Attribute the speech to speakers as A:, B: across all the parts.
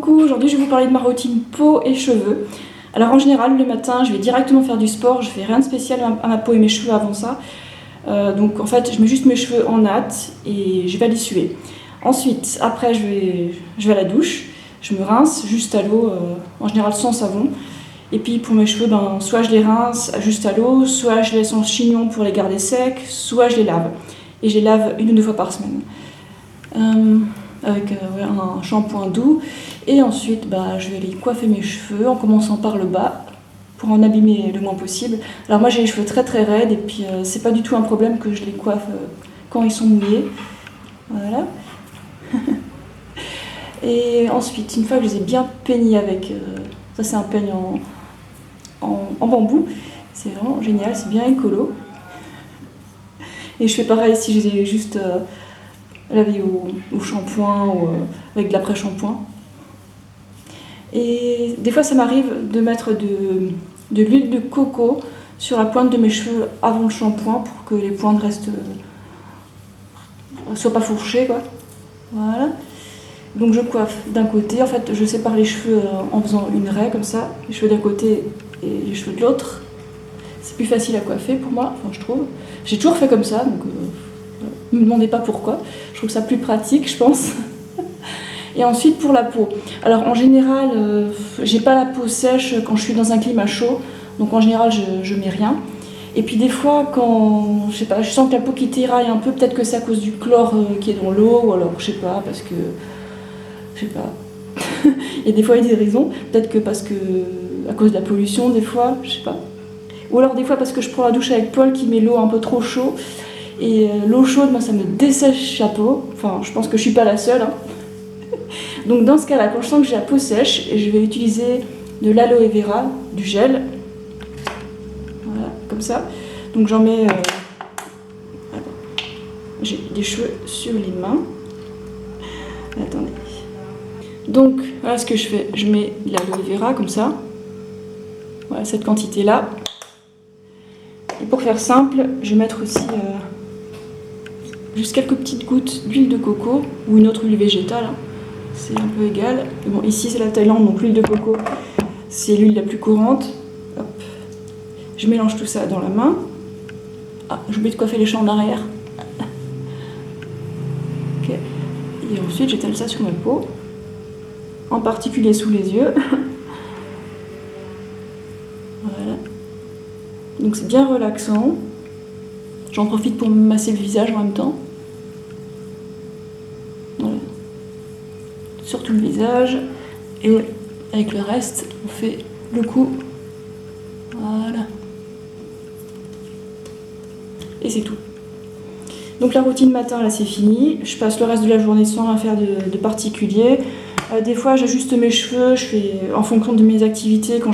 A: coucou, aujourd'hui je vais vous parler de ma routine peau et cheveux. Alors en général le matin je vais directement faire du sport, je fais rien de spécial à ma peau et mes cheveux avant ça. Donc en fait je mets juste mes cheveux en natte et je vais les suer. Ensuite après je vais à la douche, je me rince juste à l'eau, en général sans savon. Et puis pour mes cheveux, soit je les rince juste à l'eau, soit je les laisse en chignon pour les garder secs, soit je les lave. Et je les lave 1 ou 2 fois par semaine. Avec un shampoing doux. Et ensuite, je vais aller coiffer mes cheveux en commençant par le bas pour en abîmer le moins possible. Alors moi j'ai les cheveux très très raides et puis c'est pas du tout un problème que je les coiffe quand ils sont mouillés. Voilà. Et ensuite, une fois que je les ai bien peignés avec... ça c'est un peigne en bambou. C'est vraiment génial, c'est bien écolo. Et je fais pareil si je les ai juste... laver au shampoing ou avec de l'après-shampoing. Et des fois ça m'arrive de mettre de l'huile de coco sur la pointe de mes cheveux avant le shampoing pour que les pointes soient pas fourchées quoi. Voilà. Donc je coiffe d'un côté, en fait je sépare les cheveux en faisant une raie comme ça, les cheveux d'un côté et les cheveux de l'autre. C'est plus facile à coiffer pour moi, enfin je trouve. J'ai toujours fait comme ça, donc ne me demandez pas pourquoi, je trouve ça plus pratique je pense. Et ensuite pour la peau, alors en général j'ai pas la peau sèche quand je suis dans un climat chaud, donc en général je mets rien. Et puis des fois quand je sais pas, je sens que la peau qui tiraille un peu, peut-être que c'est à cause du chlore qui est dans l'eau, ou alors je sais pas, parce que je sais pas. Et des fois il y a des raisons, peut-être que parce que à cause de la pollution des fois, je sais pas. Ou alors des fois parce que je prends la douche avec Paul qui met l'eau un peu trop chaud. Et l'eau chaude, moi, ça me dessèche la peau. Enfin, je pense que je suis pas la seule. Hein. Donc dans ce cas-là, quand je sens que j'ai la peau sèche, je vais utiliser de l'aloe vera, du gel. Voilà, comme ça. Donc j'en mets... j'ai des cheveux sur les mains. Attendez. Donc, voilà ce que je fais. Je mets de l'aloe vera, comme ça. Voilà, cette quantité-là. Et pour faire simple, je vais mettre aussi... juste quelques petites gouttes d'huile de coco ou une autre huile végétale, hein. C'est un peu égal. Bon, ici c'est la Thaïlande, donc l'huile de coco c'est l'huile la plus courante. Hop. Je mélange tout ça dans la main. Ah, j'ai oublié de coiffer les cheveux en arrière. Ok. Et ensuite j'étale ça sur ma peau, en particulier sous les yeux. Voilà. Donc c'est bien relaxant. J'en profite pour me masser le visage en même temps. Voilà. Surtout le visage. Et avec le reste, on fait le cou. Voilà. Et c'est tout. Donc la routine matin, là c'est fini. Je passe le reste de la journée sans rien faire de particulier. Des fois j'ajuste mes cheveux, je fais en fonction de mes activités. Quand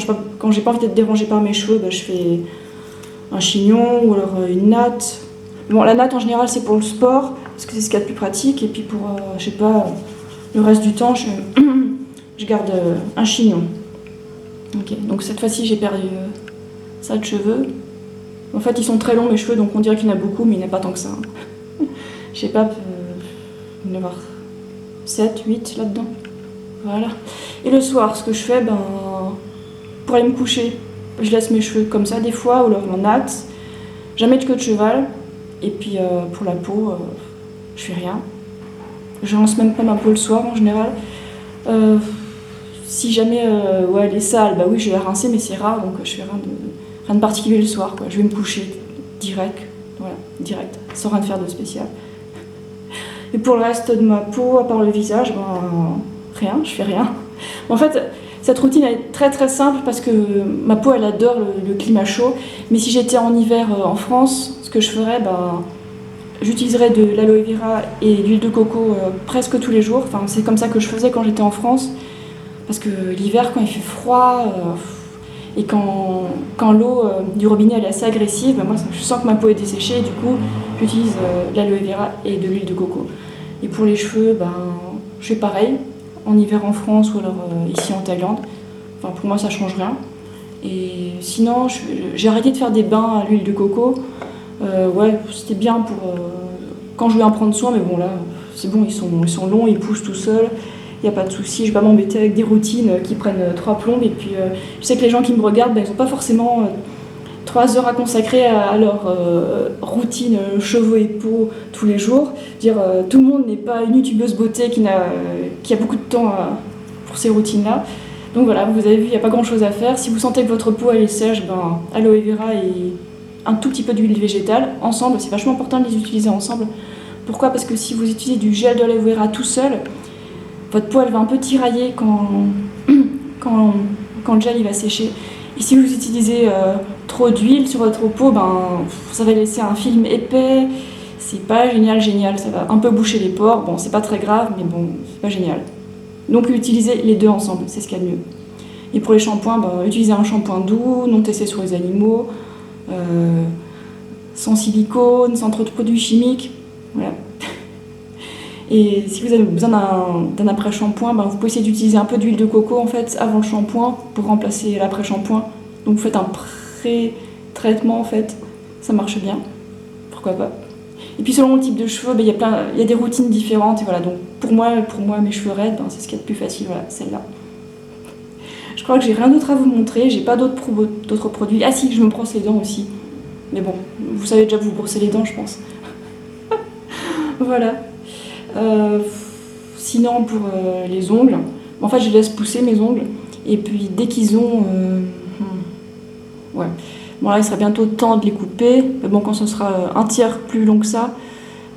A: j'ai pas envie d'être dérangée par mes cheveux, je fais un chignon ou alors une natte. Bon, la natte en général c'est pour le sport, parce que c'est ce qu'il y a de plus pratique, et puis pour, je sais pas, le reste du temps, je garde un chignon. Ok, donc cette fois-ci j'ai perdu ça de cheveux. En fait ils sont très longs mes cheveux, donc on dirait qu'il y en a beaucoup, mais il n'y en a pas tant que ça. Je sais pas, il doit y en avoir 7, 8 là-dedans. Voilà. Et le soir, ce que je fais, pour aller me coucher, je laisse mes cheveux comme ça des fois, ou alors en natte. Jamais de queue de cheval. Et puis pour la peau, je fais rien. Je rince même pas ma peau le soir en général. Si jamais elle est sale, oui je vais la rincer, mais c'est rare, donc je fais rien de particulier le soir, quoi. Je vais me coucher direct, voilà, direct, sans rien faire de spécial. Et pour le reste de ma peau, à part le visage, rien, je fais rien. En fait, cette routine est très très simple parce que ma peau elle adore le climat chaud, mais si j'étais en hiver en France, ce que je ferais, j'utiliserais de l'aloe vera et de l'huile de coco presque tous les jours. Enfin, c'est comme ça que je faisais quand j'étais en France, parce que l'hiver quand il fait froid et quand l'eau du robinet elle est assez agressive, moi je sens que ma peau est desséchée et du coup j'utilise de l'aloe vera et de l'huile de coco. Et pour les cheveux, je fais pareil. En hiver en France ou alors ici en Thaïlande. Enfin, pour moi ça change rien. Et sinon j'ai arrêté de faire des bains à l'huile de coco. Ouais, c'était bien pour quand je voulais en prendre soin, mais bon là c'est bon, ils sont longs, ils poussent tout seuls. il n'y a pas de souci, je vais pas m'embêter avec des routines qui prennent 3 plombes. Et puis je sais que les gens qui me regardent, ils n'ont pas forcément 3 heures à consacrer à leur routine cheveux et peau tous les jours. Tout le monde n'est pas une youtubeuse beauté qui a beaucoup de temps pour ces routines-là. Donc voilà, vous avez vu, il n'y a pas grand-chose à faire. Si vous sentez que votre peau elle est sèche, aloe vera et un tout petit peu d'huile végétale, ensemble, c'est vachement important de les utiliser ensemble. Pourquoi? Parce que si vous utilisez du gel d'aloe vera tout seul, votre peau elle va un peu tirailler quand le gel il va sécher. Et si vous utilisez trop d'huile sur votre peau, ça va laisser un film épais. C'est pas génial, ça va un peu boucher les pores. Bon, c'est pas très grave, mais bon, c'est pas génial. Donc utilisez les deux ensemble, c'est ce qu'il y a de mieux. Et pour les shampoings, utilisez un shampoing doux, non testé sur les animaux, sans silicone, sans trop de produits chimiques. Voilà. Et si vous avez besoin d'un après-shampoing, vous pouvez essayer d'utiliser un peu d'huile de coco en fait avant le shampoing pour remplacer l'après-shampoing. Donc vous faites un pré-traitement en fait, ça marche bien, pourquoi pas. Et puis selon le type de cheveux, il y a des routines différentes. Et voilà, donc pour moi mes cheveux raides, c'est ce qui est le plus facile, voilà, celle-là. Je crois que j'ai rien d'autre à vous montrer, j'ai pas d'autres produits. Ah si, je me brosse les dents aussi. Mais bon, vous savez déjà vous brosser les dents, je pense. Voilà. Sinon pour les ongles, en fait je laisse pousser mes ongles. Et puis dès qu'ils ont... ouais. Bon là il sera bientôt temps de les couper. Mais bon, quand ce sera un tiers plus long que ça,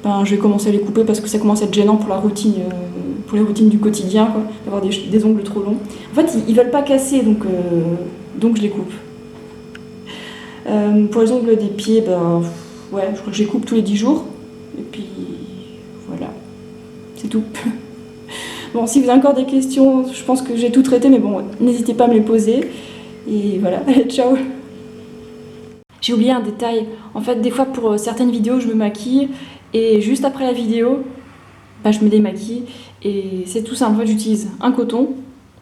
A: je vais commencer à les couper parce que ça commence à être gênant pour la routine, pour les routines du quotidien, quoi, d'avoir des ongles trop longs. En fait ils veulent pas casser, donc je les coupe. Pour les ongles des pieds, ouais, je crois que je les coupe tous les 10 jours. Et puis voilà, c'est tout. Bon, si vous avez encore des questions, je pense que j'ai tout traité, mais bon, n'hésitez pas à me les poser. Et voilà, allez, ciao. J'ai oublié un détail. En fait, des fois, pour certaines vidéos, je me maquille. Et juste après la vidéo, je me démaquille. Et c'est tout simple. En fait, j'utilise un coton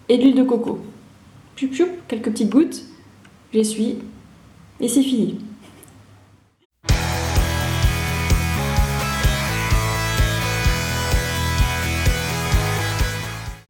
A: et de l'huile de coco. Quelques petites gouttes. J'essuie. Et c'est fini.